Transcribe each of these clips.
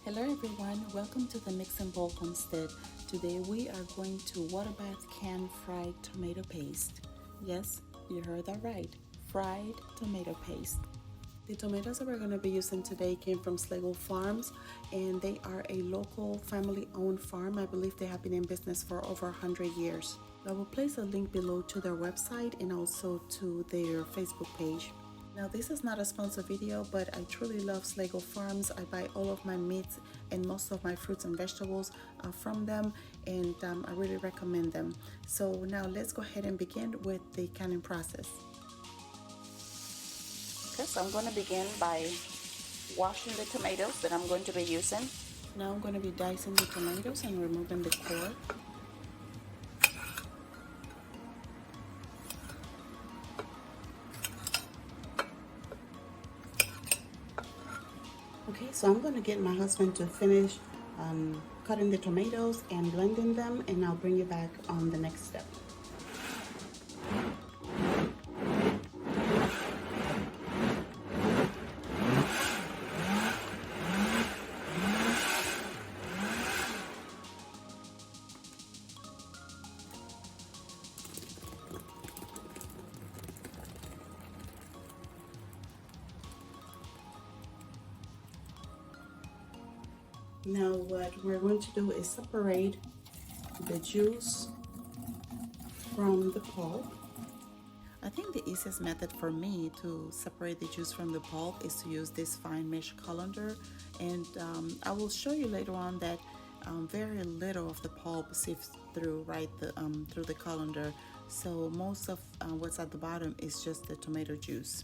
Hello everyone, welcome to the Mix and Bowl Homestead. Today we are going to water bath canned fried tomato paste. Yes, you heard that right, fried tomato paste. The tomatoes that we're going to be using today came from Slagle Farms, and they are a local family-owned farm. I believe they have been in business for over 100 years. I will place a link below to their website and also to their Facebook page. Now, this is not a sponsored video, but I truly love Slagle Farms. I buy all of my meats and most of my fruits and vegetables from them, and I really recommend them. So now let's go ahead and begin with the canning process. Okay, so I'm going to begin by washing the tomatoes that I'm going to be using. Now I'm going to be dicing the tomatoes and removing the core. Okay, so I'm going to get my husband to finish cutting the tomatoes and blending them, and I'll bring you back on the next step. Now what we're going to do is separate the juice from the pulp. I think the easiest method for me to separate the juice from the pulp is to use this fine mesh colander, and I will show you later on that very little of the pulp sifts through through the colander, so most of what's at the bottom is just the tomato juice.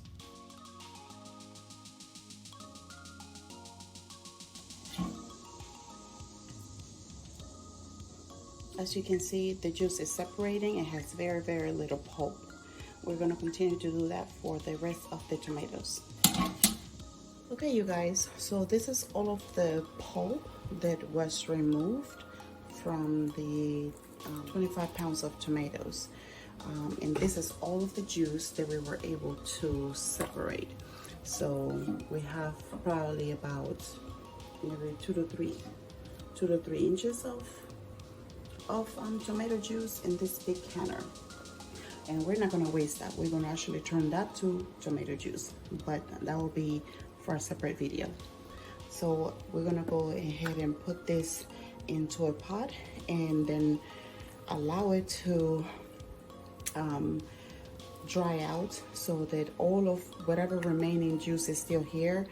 As you can see, the juice is separating. It has very little pulp. We're going to continue to do that for the rest of the tomatoes. Okay, you guys, so this is all of the pulp that was removed from the 25 pounds of tomatoes. And this is all of the juice that we were able to separate. So we have probably about maybe 2 to 3 inches of tomato juice in this big canner, and we're not going to waste that. We're going to actually turn that to tomato juice, but that will be for a separate video. So we're going to go ahead and put this into a pot and then allow it to dry out so that all of whatever remaining juice is still here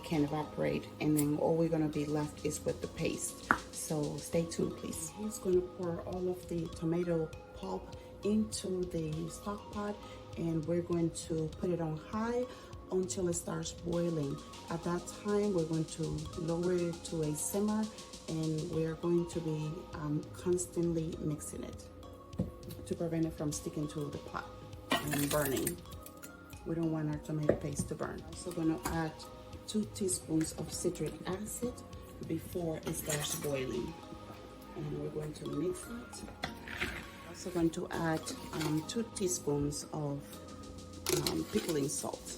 can evaporate, and then all we're going to be left is with the paste. So stay tuned, please. He's going to pour all of the tomato pulp into the stock pot, and we're going to put it on high until it starts boiling. At that time, we're going to lower it to a simmer, and we're going to be constantly mixing it to prevent it from sticking to the pot and burning. We don't want our tomato paste to burn. I'm also going to add 2 teaspoons of citric acid before it starts boiling, and we're going to mix it. Also going to add 2 teaspoons of pickling salt.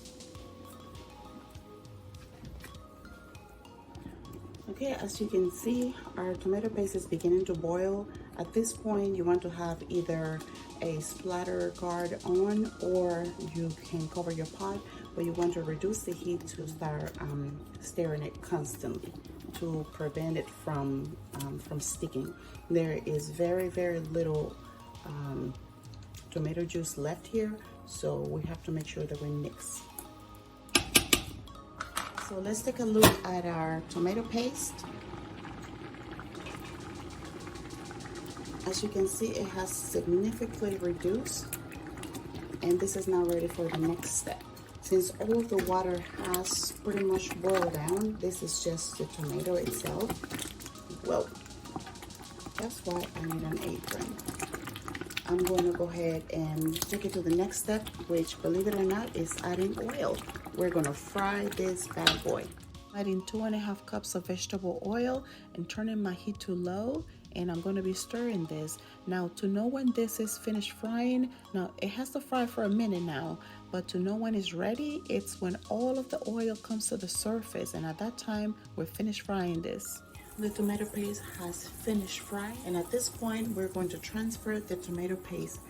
Okay, as you can see, our tomato paste is beginning to boil. At this point, you want to have either a splatter guard on, or you can cover your pot, but you want to reduce the heat to start stirring it constantly to prevent it from sticking. There is very little tomato juice left here, so we have to make sure that we mix. So let's take a look at our tomato paste. As you can see, it has significantly reduced, and this is now ready for the next step. Since all of the water has pretty much boiled down, this is just the tomato itself. Well, that's why I need an apron. I'm going to go ahead and take it to the next step, which, believe it or not, is adding oil. We're going to fry this bad boy. Adding 2.5 cups of vegetable oil and turning my heat to low, and I'm going to be stirring this. Now, to know when this is finished frying, now it has to fry for a minute now, But to know when it's ready, it's when all of the oil comes to the surface, and at that time we're finished frying this. The tomato paste has finished frying, and at this point we're going to transfer the tomato paste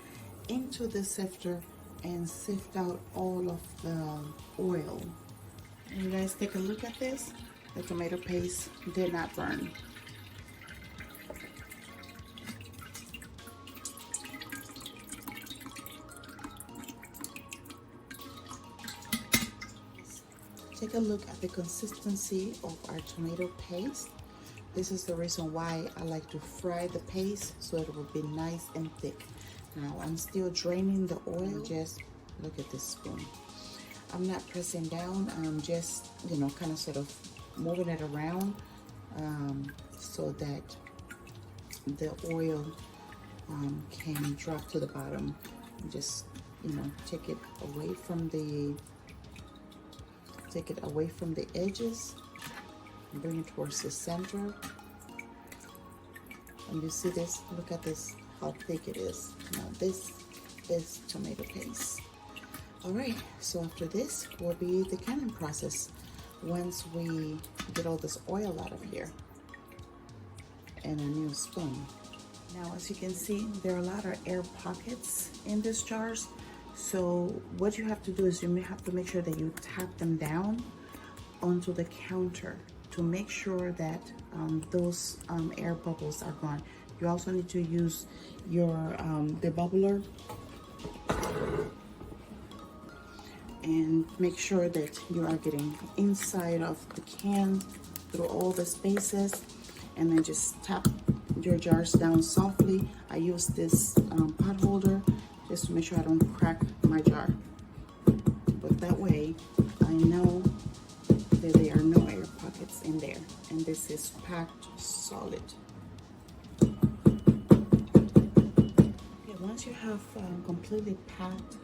into the sifter and sift out all of the oil. And you guys take a look at this. The tomato paste did not burn. Take a look at the consistency of our tomato paste. This is the reason why I like to fry the paste, so it will be nice and thick. Now I'm still draining the oil. Just look at this spoon. I'm not pressing down. I'm just, you know, kind of sort of moving it around so that the oil can drop to the bottom. Just, you know, take it away from the edges and bring it towards the center. And you see this, look at this, how thick it is. Now this is tomato paste. All right, so after this will be the canning process. Once we get all this oil out of here, and a new spoon. Now, as you can see, there are a lot of air pockets in these jars. So what you have to do is you may have to make sure that you tap them down onto the counter to make sure that those air bubbles are gone. You also need to use your debubbler and make sure that you are getting inside of the can through all the spaces, and then just tap your jars down softly. I use this pot holder just to make sure I don't crack my jar. But that way, I know that there are no air pockets in there, and this is packed solid. Okay, once you have completely packed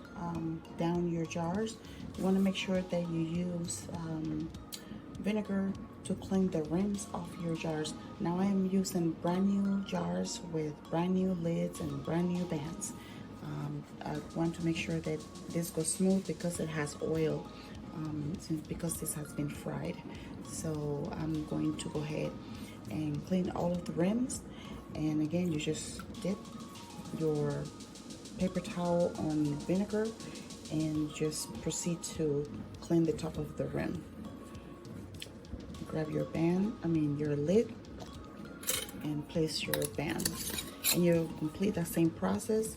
down your jars, you want to make sure that you use vinegar to clean the rims off your jars. Now I am using brand new jars with brand new lids and brand new bands. I want to make sure that this goes smooth because it has oil, because this has been fried. So I'm going to go ahead and clean all of the rims. And again, you just dip your paper towel on vinegar and just proceed to clean the top of the rim. Grab your your lid, and place your band. And you complete that same process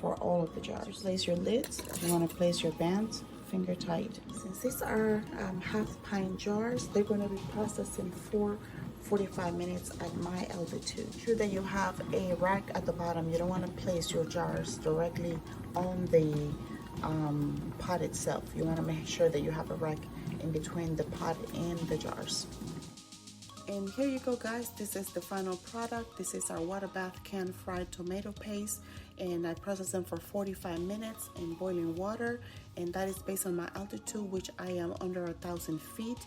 for all of the jars. To place your lids, you want to place your bands finger tight. Since these are half pint jars, they're going to be processed in 45 minutes at my altitude. Make sure that you have a rack at the bottom. You don't want to place your jars directly on the pot itself. You want to make sure that you have a rack in between the pot and the jars. And here you go, guys. This is the final product. This is our water bath can fried tomato paste, and I processed them for 45 minutes in boiling water, and that is based on my altitude, which I am under 1,000 feet.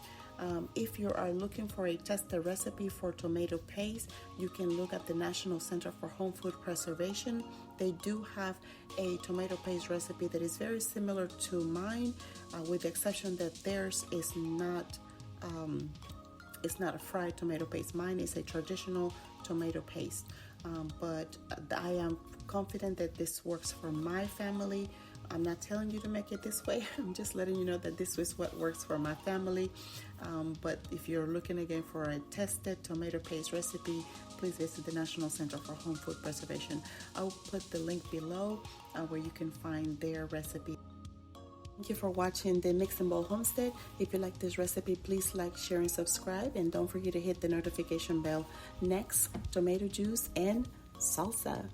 If you are looking for a tested recipe for tomato paste, you can look at the National Center for Home Food Preservation. They do have a tomato paste recipe that is very similar to mine, with the exception that theirs is not it's not a fried tomato paste. Mine is a traditional tomato paste, but I am confident that this works for my family. I'm not telling you to make it this way. I'm just letting you know that this is what works for my family. But if you're looking again for a tested tomato paste recipe, please visit the National Center for Home Food Preservation. I'll put the link below where you can find their recipe. Thank you for watching the Mix and Bowl Homestead. If you like this recipe, please like, share, and subscribe. And don't forget to hit the notification bell. Next, tomato juice and salsa.